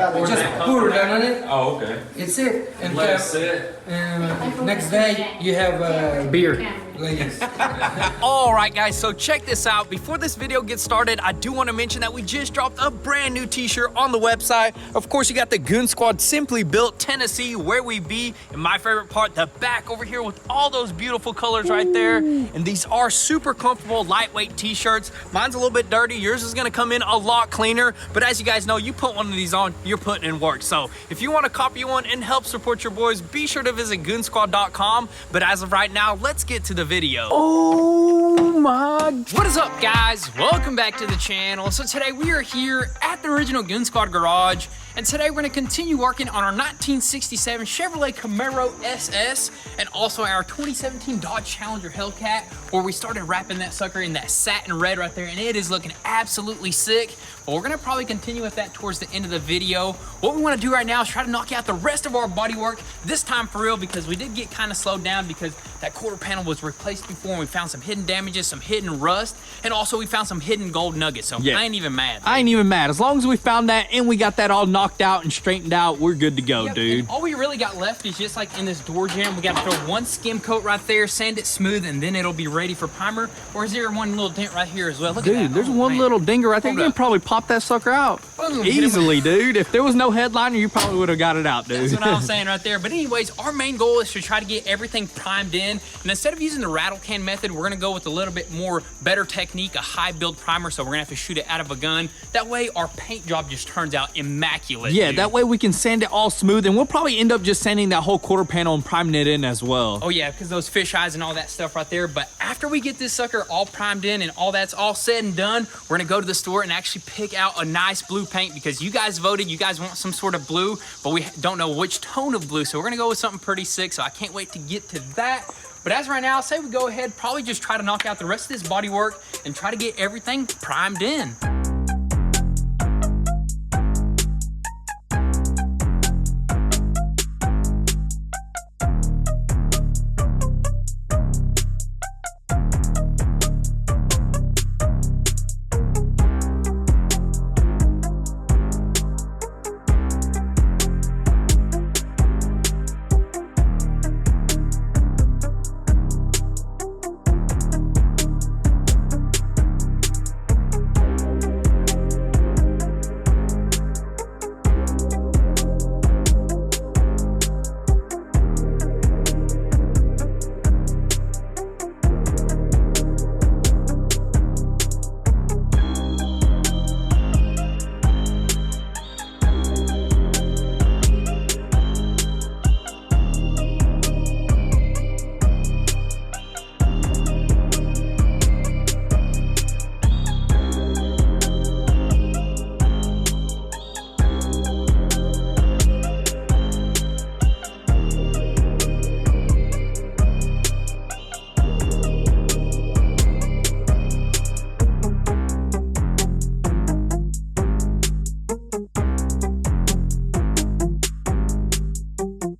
Just pour it on it. Oh, okay. It's it. And Let it sit. next day you have beer. All right, guys, so check this out. Before this video gets started, I do want to mention that we just dropped a brand new t-shirt on the website. Of course, you got the Goon Squad Simply Built Tennessee, where we be. And my favorite part, the back over here with all those beautiful colors right there. And these are super comfortable, lightweight t-shirts. Mine's a little bit dirty. Yours is going to come in a lot cleaner. But as you guys know, you put one of these on, you're putting in work. So if you want to copy one and help support your boys, be sure to visit goonzquad.com. But as of right now, let's get to the video. Oh my, what is up, guys? Welcome back to the channel. So today we are here at the original Goon Squad garage, and today we're going to continue working on our 1967 Chevrolet Camaro SS and also our 2017 Dodge Challenger Hellcat, where we started wrapping that sucker in that satin red right there, and it is looking absolutely sick. But we're going to probably continue with that towards the end of the video. What we want to do right now is try to knock out the rest of our bodywork, this time for real, because we did get kind of slowed down because that quarter panel was replaced before, and we found some hidden damages, some hidden rust, and also we found some hidden gold nuggets. So yeah, I ain't even mad. I ain't even mad. As long as we found that and we got that all knocked out and straightened out, we're good to go, dude. All we really got left is just like in this door jam, we got to throw one skim coat right there, sand it smooth, and then it'll be ready for primer. Or is there one little dent right here as well? Look at that. Dude, there's one little dinger right there. You can probably pop that sucker out easily, dude. If there was no headliner, you probably would have got it out, dude. That's what I was saying right there. But anyways, our main goal is to try to get everything primed in. And instead of using the rattle can method, we're going to go with a little bit more better technique, a high build primer. So we're going to have to shoot it out of a gun. That way our paint job just turns out immaculate. Yeah, dude. that way we can sand it all smooth, and we'll probably end up just sanding that whole quarter panel and priming it in as well. Oh yeah, because those fish eyes and all that stuff right there. But after we get this sucker all primed in and all that's all said and done, we're going to go to the store and actually pick out a nice blue paint, because you guys voted, you guys want some sort of blue, but we don't know which tone of blue. So we're going to go with something pretty sick. So I can't wait to get to that. But as right now, I say we go ahead, probably just try to knock out the rest of this body work and try to get everything primed in.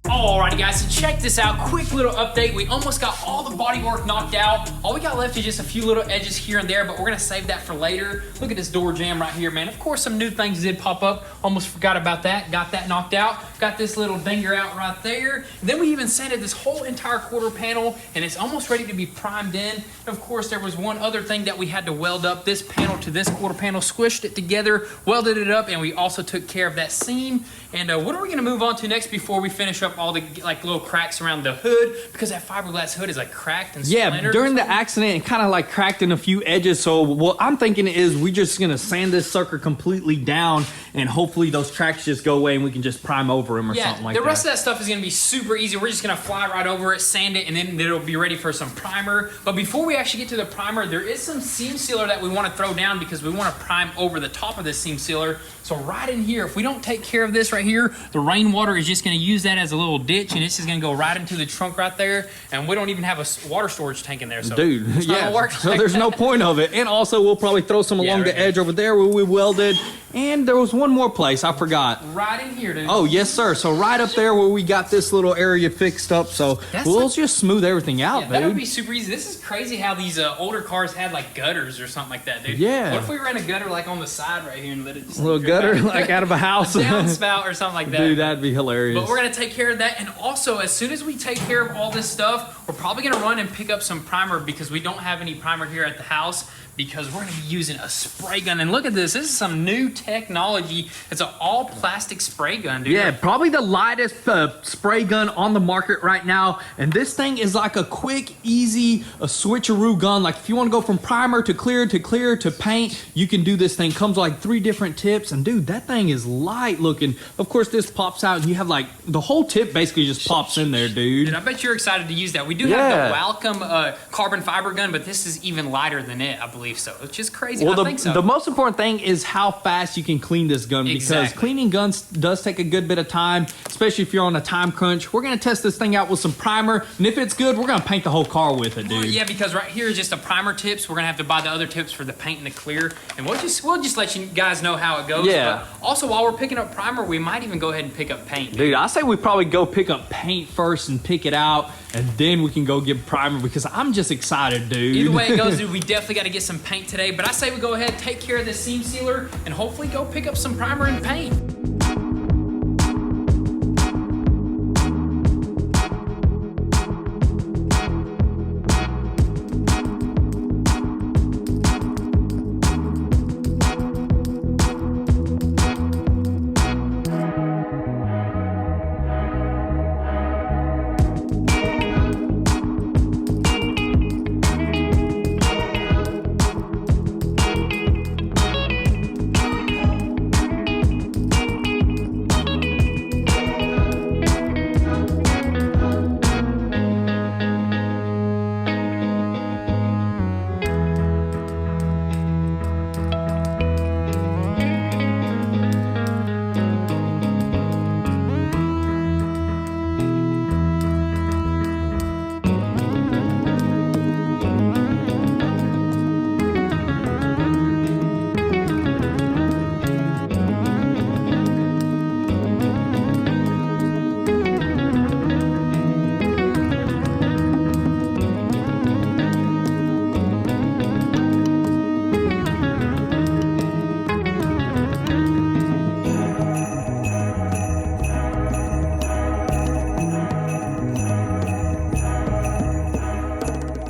Alrighty guys, so check this out, quick little update. We almost got all the bodywork knocked out. All we got left is just a few little edges here and there, but we're gonna save that for later. Look at this door jam right here, man. Of course, some new things did pop up. Almost forgot about that. Got that knocked out. Got this little dinger out right there. And then we even sanded this whole entire quarter panel, and it's almost ready to be primed in. And of course, there was one other thing that we had to weld up. This panel to this quarter panel, squished it together, welded it up, and we also took care of that seam. And what are we gonna move on to next before we finish up all the like little cracks around the hood, because that fiberglass hood is like cracked and splintered. Yeah, during the accident, it kind of like cracked in a few edges. So what I'm thinking is we just gonna sand this sucker completely down, and hopefully those cracks just go away and we can just prime over them or something like that. The rest of that stuff is gonna be super easy. We're just gonna fly right over it, sand it, and then it'll be ready for some primer. But before we actually get to the primer, there is some seam sealer that we want to throw down, because we want to prime over the top of this seam sealer. So right in here, if we don't take care of this right here, the rainwater is just gonna use that as a little ditch, and this is gonna go right into the trunk right there, and we don't even have a water storage tank in there, so dude, it's not gonna work so like there's that. no point of it. And also we'll probably throw some along right the here. edge over there where we welded. And there was one more place I forgot. Right in here, dude. Oh yes sir, so right up there where we got this little area fixed up, so That's we'll like- just smooth everything out, Yeah, that would dude. be super easy. This is crazy how these older cars had like gutters or something like that, dude. Yeah. What if we ran a gutter like on the side right here and let it just A little drip gutter out? like out of a house. Downspout or something like that. Dude, that'd be hilarious. But we're gonna take care of that, and also as soon as we take care of all this stuff, we're probably gonna run and pick up some primer because we don't have any primer here at the house because we're gonna be using a spray gun. And look at this, this is some new technology. It's an all plastic spray gun, dude. Yeah, probably the lightest spray gun on the market right now. And this thing is like a quick, easy, a switcheroo gun. Like if you want to go from primer to clear to paint, you can do this thing. Comes like 3 different tips. And dude, that thing is light looking. Of course, this pops out and you have like the whole tip basically just pops in there, dude. Dude, I bet you're excited to use that. We do have the Wacom carbon fiber gun, but this is even lighter than it, I believe so. It's just crazy. Well, I think so. the most important thing is how fast you can clean this gun because Exactly. cleaning guns does take a good bit of time, especially if you're on a time crunch. We're going to test this thing out with some primer, and if it's good, we're going to paint the whole car with it, dude. Yeah, because right here is just a primer tips. We're gonna have to buy the other tips for the paint and the clear, and we'll just let you guys know how it goes. Yeah. But also, while we're picking up primer, we might even go ahead and pick up paint. Dude, I say we probably go pick up paint first and pick it out, and then we can go get primer because I'm just excited, dude. Either way it goes, dude, we definitely got to get some paint today. But I say we go ahead, take care of this seam sealer, and hopefully go pick up some primer and paint.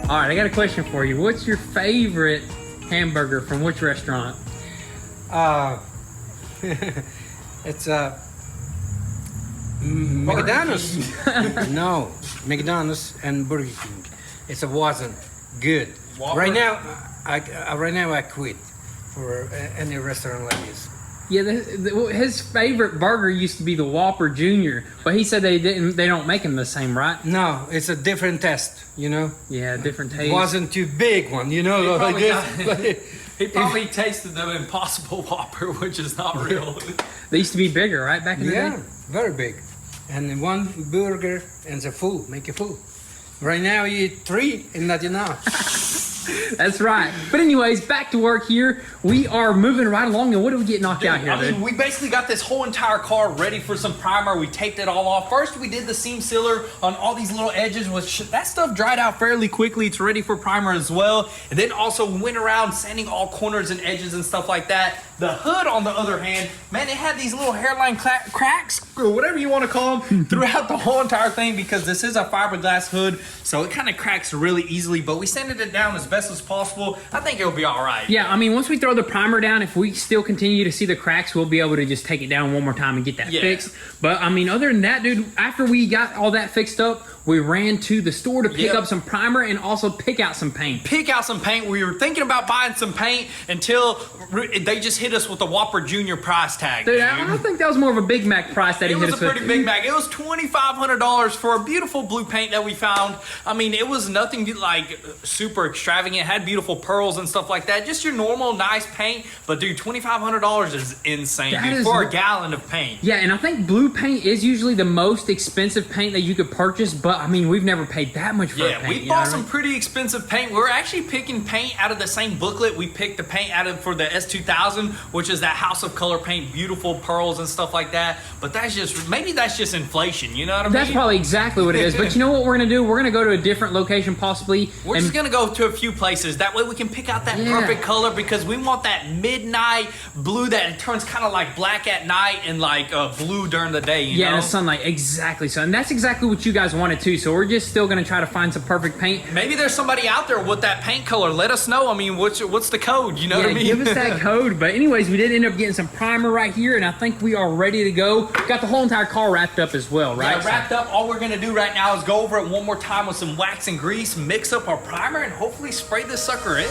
All right, I got a question for you. What's your favorite hamburger from which restaurant? It's McDonald's. No, McDonald's and Burger King. It wasn't good. Whopper? Right now, I quit for any restaurant like this. Yeah, his favorite burger used to be the Whopper Jr., but he said they don't make them the same, right? No, it's a different test. You know, Yeah, different it taste. wasn't too big one. You know, like probably this. He probably tasted the Impossible Whopper, which is not real. They used to be bigger, right, back in the Yeah, day? very big. And one burger and it's full, make it full. Right now you eat 3 and not enough. That's right. But anyways, back to work here. We are moving right along, and what did we get knocked out here, I mean, dude? we basically got this whole entire car ready for some primer. We taped it all off. First, we did the seam sealer on all these little edges. That stuff dried out fairly quickly. It's ready for primer as well. And then also went around sanding all corners and edges and stuff like that. The hood, on the other hand, man, it had these little hairline cracks, or whatever you want to call them, throughout the whole entire thing because this is a fiberglass hood, so it kind of cracks really easily. But we sanded it down as best as possible. I think it'll be all right. Yeah, I mean, once we throw the primer down, if we still continue to see the cracks, we'll be able to just take it down one more time and get that fixed. But I mean, other than that, dude, after we got all that fixed up, we ran to the store to pick up some primer and also pick out some paint. Pick out some paint. We were thinking about buying some paint until they just hit us with the Whopper Jr. price tag. Dude, I think that was more of a Big Mac price that it was a pretty big bag. It was $2,500 for a beautiful blue paint that we found. I mean, it was nothing like super extravagant. It had beautiful pearls and stuff like that. Just your normal nice paint. But dude, $2,500 is insane, dude, for a gallon of paint. Yeah, and I think blue paint is usually the most expensive paint that you could purchase. But I mean, we've never paid that much for paint. Yeah, we bought some pretty expensive paint. We're actually picking paint out of the same booklet. We picked the paint out of for the S2000, which is that House of Color paint, beautiful pearls and stuff like that. But that's just, maybe that's just inflation, you know what I mean? That's probably exactly what it is. But you know what we're gonna do? We're gonna go to a different location possibly. We're just gonna go to a few places. That way we can pick out that perfect color, because we want that midnight blue that turns kind of like black at night and like blue during the day, you know? In the sunlight, exactly. So, and that's exactly what you guys wanted too. So we're just still gonna try to find some perfect paint. Maybe there's somebody out there with that paint color. Let us know. I mean, what's the code? You know what I mean? Give us that code. But anyways, we did end up getting some primer right here, and I think we are ready to go. Got the whole entire car wrapped up as well, right? Yeah, wrapped up. All we're gonna do right now is go over it one more time with some wax and grease, mix up our primer, and hopefully spray this sucker in.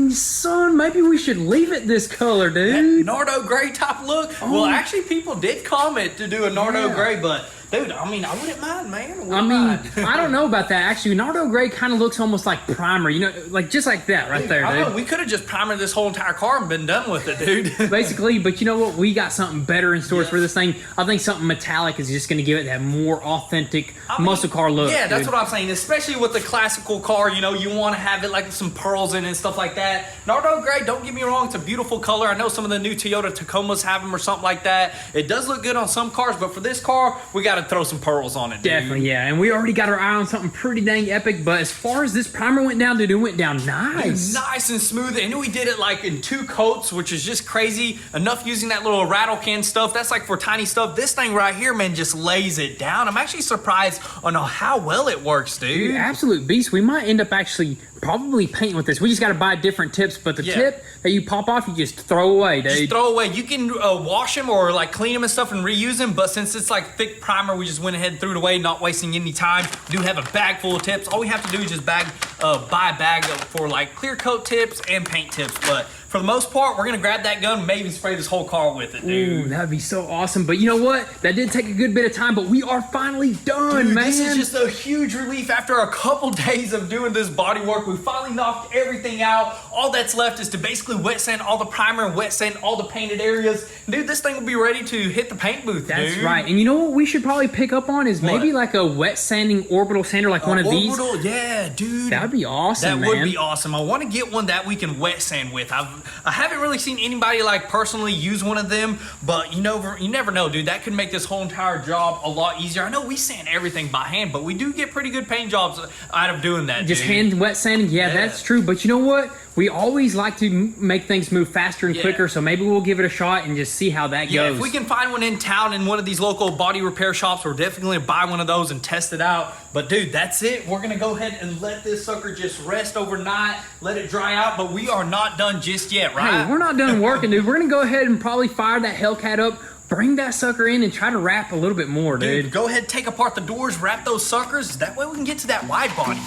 Son, maybe we should leave it this color, dude. That Nardo gray type look. Well, actually, people did comment to do a Nardo gray, but dude, I mean, I wouldn't mind, man. I don't know about that. Actually, Nardo gray kind of looks almost like primer, you know, like just like that right there, dude. We could have just primered this whole entire car and been done with it, dude. Basically, but you know what? We got something better in store for this thing. I think something metallic is just going to give it that more authentic muscle car look. Yeah, that's what I'm saying. Especially with the classical car, you know, you want to have it like some pearls in it and stuff like that. Nardo gray, don't get me wrong, it's a beautiful color. I know some of the new Toyota Tacomas have them or something like that. It does look good on some cars, but for this car, we got to throw some pearls on it, dude. Definitely, yeah. And we already got our eye on something pretty dang epic, but as far as this primer went down, dude, it went down nice. Dude, nice and smooth. And we did it like in 2 coats, which is just crazy. Enough using that little rattle can stuff. That's like for tiny stuff. This thing right here, man, just lays it down. I'm actually surprised on how well it works, dude. Absolute beast. We might end up actually probably painting with this. We just got to buy different tips, but the tip that you pop off, you just throw away, dude. Just throw away. You can wash them or like clean them and stuff and reuse them, but since it's like thick primer, we just went ahead and threw it away, not wasting any time. We do have a bag full of tips. All we have to do is just buy a bag for like clear coat tips and paint tips, but for the most part, we're gonna grab that gun and maybe spray this whole car with it, dude. Ooh, that'd be so awesome. But you know what? That did take a good bit of time, but we are finally done, man. This is just a huge relief after a couple days of doing this body work. We finally knocked everything out. All that's left is to basically wet sand all the primer and wet sand all the painted areas. Dude, this thing will be ready to hit the paint booth, dude. That's right. And you know what we should probably pick up on is maybe like a wet sanding orbital sander, like one of these. Yeah, dude. That would be awesome, That would be awesome. I want to get one that we can wet sand with. I haven't really seen anybody like personally use one of them, but you never know, dude. That could make this whole entire job a lot easier. I know we sand everything by hand, but we do get pretty good paint jobs out of doing that, just hand wet sanding. Yeah, that's true. But you know what? We always like to make things move faster and quicker, so maybe we'll give it a shot and just see how that goes. If we can find one in town in one of these local body repair shops, we're definitely gonna buy one of those and test it out. But dude, that's it. We're gonna go ahead and let this sucker just rest overnight, let it dry out, but we are not done just yet, right? Hey, we're not done working, dude. We're gonna go ahead and probably fire that Hellcat up, bring that sucker in and try to wrap a little bit more, dude. Go ahead, take apart the doors, wrap those suckers. That way we can get to that wide body.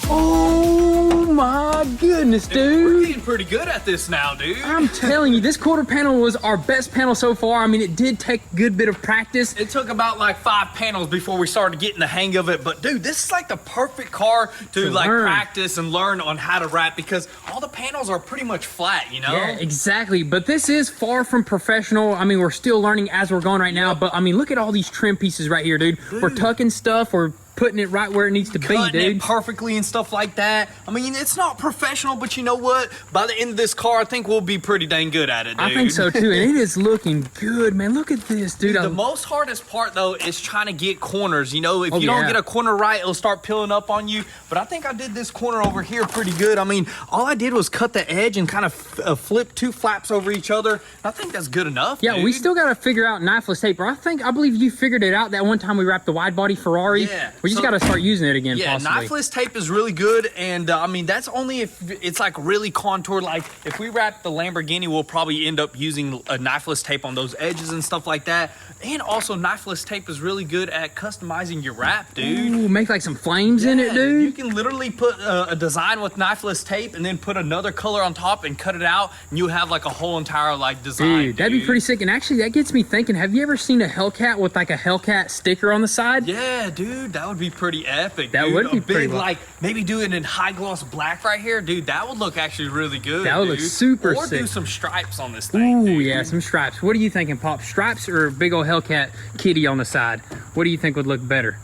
Oh my goodness, We're dude. getting pretty good at this now, dude. I'm telling you, this quarter panel was our best panel so far. I mean, it did take a good bit of practice. It took about like 5 panels before we started getting the hang of it. But dude, this is like the perfect car to like learn. practice and learn on how to wrap, because all the panels are pretty much flat, you know? Yeah, exactly. But this is far from professional. I mean, we're still learning as we're going right now. But I mean, look at all these trim pieces right here, dude. We're tucking stuff. We're putting it right where it needs to be, Cutting dude. it perfectly and stuff like that. I mean, it's not professional, but you know what? By the end of this car, I think we'll be pretty dang good at it, dude. I think so too, and it is looking good, man. Look at this, dude. The most hardest part though is trying to get corners. You know, if you yeah. don't get a corner right, it'll start peeling up on you. But I think I did this corner over here pretty good. I mean, all I did was cut the edge and kind of flip 2 flaps over each other. I think that's good enough. Yeah, dude. we still got to figure out knifeless tape. Or I believe you figured it out that one time we wrapped the wide body Ferrari. Yeah. We just So- got to start using it again, Yeah, possibly. knifeless tape is really good, and I mean that's only if it's like really contoured. Like if we wrap the Lamborghini, we'll probably end up using a knifeless tape on those edges and stuff like that. And also, knifeless tape is really good at customizing your wrap, dude. Ooh, make like some flames in it, Yeah, dude. You can literally put a design with knifeless tape and then put another color on top and cut it out, and you have like a whole entire like design. Dude, that'd be pretty sick. And actually, that gets me thinking, have you ever seen a Hellcat with like a Hellcat sticker on the side? Yeah, dude, that would be pretty epic. That dude. would be a pretty big, well. like maybe do it in high gloss black right here, dude. That would look actually really good. That would look dude. super or do sick. some stripes on this thing. Ooh, dude. yeah, some stripes. What are you thinking, Pop? Stripes or a big old Hellcat kitty on the side? What do you think would look better?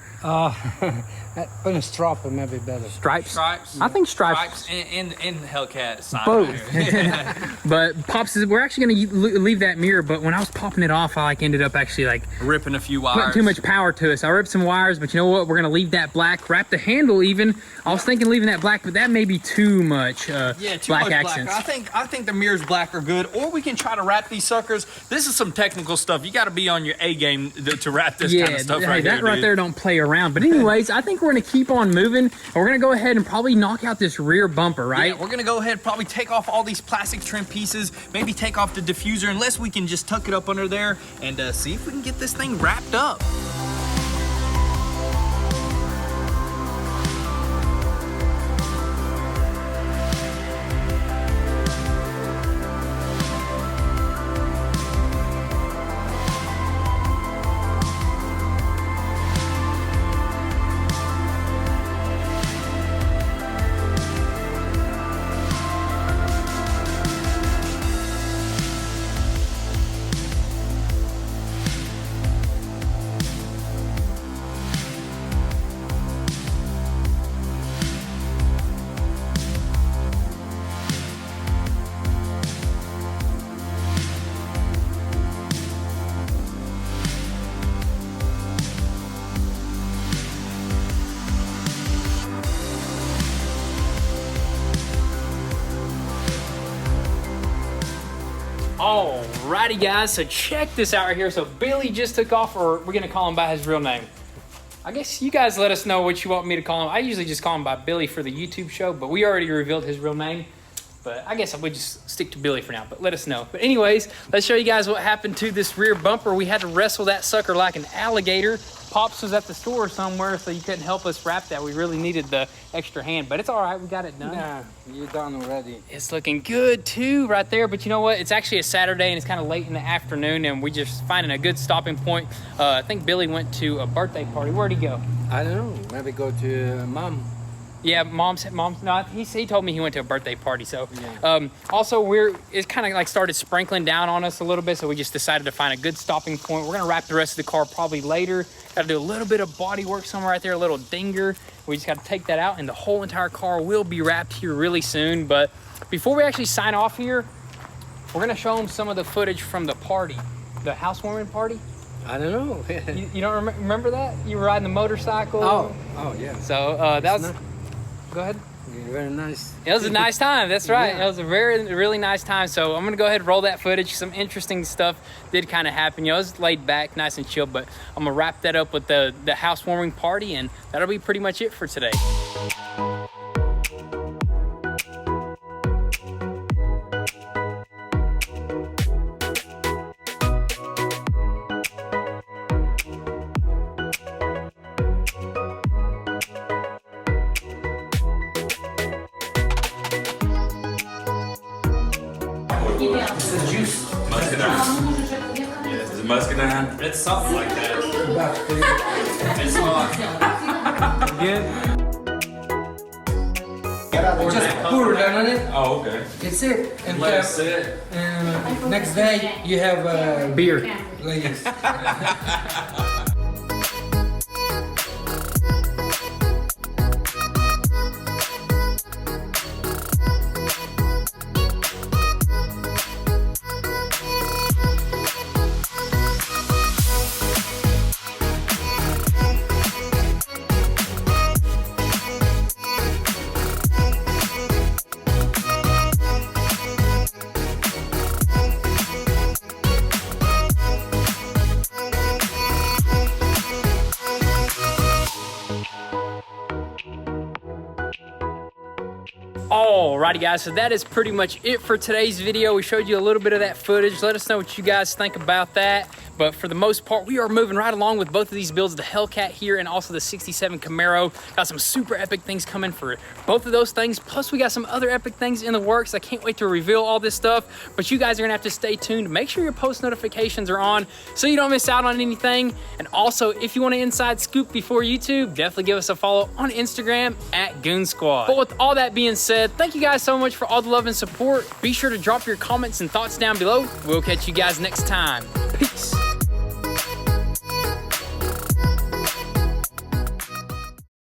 On a strap, it might be better. Stripes? Stripes. I think stripes. and Hellcat sign. Both. right here. But Pops says we're actually gonna leave that mirror. But when I was popping it off, I like ended up actually like Ripping a few putting wires. too much power to it. So I ripped some wires. But you know what? We're gonna leave that black. Wrap the handle even. I was thinking leaving that black, but that may be too much. Yeah, too black much accents. black. I think the mirrors black are good, or we can try to wrap these suckers. This is some technical stuff. You got to be on your A game to wrap this Yeah, kind of stuff hey, right that here, right dude. there don't play around. But anyways, I think we're gonna keep on moving. And we're gonna go ahead and probably knock out this rear bumper, right? Yeah, we're gonna go ahead, probably take off all these plastic trim pieces, maybe take off the diffuser, unless we can just tuck it up under there and see if we can get this thing wrapped up. Alrighty guys, so check this out right here. So Billy just took off, or we're gonna call him by his real name. I guess you guys let us know what you want me to call him. I usually just call him by Billy for the YouTube show, but we already revealed his real name. But I guess I would just stick to Billy for now, but let us know. But anyways, let's show you guys what happened to this rear bumper. We had to wrestle that sucker like an alligator. Pops was at the store somewhere, so you couldn't help us wrap that. We really needed the extra hand, but it's all right, we got it done. Yeah, you're done already. It's looking good too right there, but you know what? It's actually a Saturday and it's kind of late in the afternoon and we just finding a good stopping point. I think Billy went to a birthday party. Where'd he go? I don't know. Maybe go to mom. Yeah, mom's. No, he told me he went to a birthday party. So, Yeah. also it kind of like started sprinkling down on us a little bit. So we just decided to find a good stopping point. We're gonna wrap the rest of the car probably later. Got to do a little bit of body work somewhere right there, a little dinger. We just got to take that out, and the whole entire car will be wrapped here really soon. But before we actually sign off here, we're gonna show them some of the footage from the party, the housewarming party. I don't know. You don't remember that? You were riding the motorcycle. Oh yeah. So that was. Go ahead. Very nice. It was a nice time. That's right. Yeah. It was a really nice time. So I'm gonna go ahead and roll that footage. Some interesting stuff did kind of happen. You know, it was laid back, nice and chill. But I'm gonna wrap that up with the housewarming party, and that'll be pretty much it for today. This is juice. Muscadine. Is it muscadine? It's something like that. It's good. Just pour that on it. Oh, okay. It's it. And Let it sit. next day you have Beer. like this. Alrighty guys, so that is pretty much it for today's video. We showed you a little bit of that footage. Let us know what you guys think about that. But for the most part, we are moving right along with both of these builds, the Hellcat here and also the 67 Camaro. Got some super epic things coming for both of those things. Plus we got some other epic things in the works. I can't wait to reveal all this stuff, but you guys are gonna have to stay tuned. Make sure your post notifications are on so you don't miss out on anything. And also, if you want an inside scoop before YouTube, definitely give us a follow on Instagram at goonzquad. But with all that being said, thank you guys so much for all the love and support. Be sure to drop your comments and thoughts down below. We'll catch you guys next time. Peace.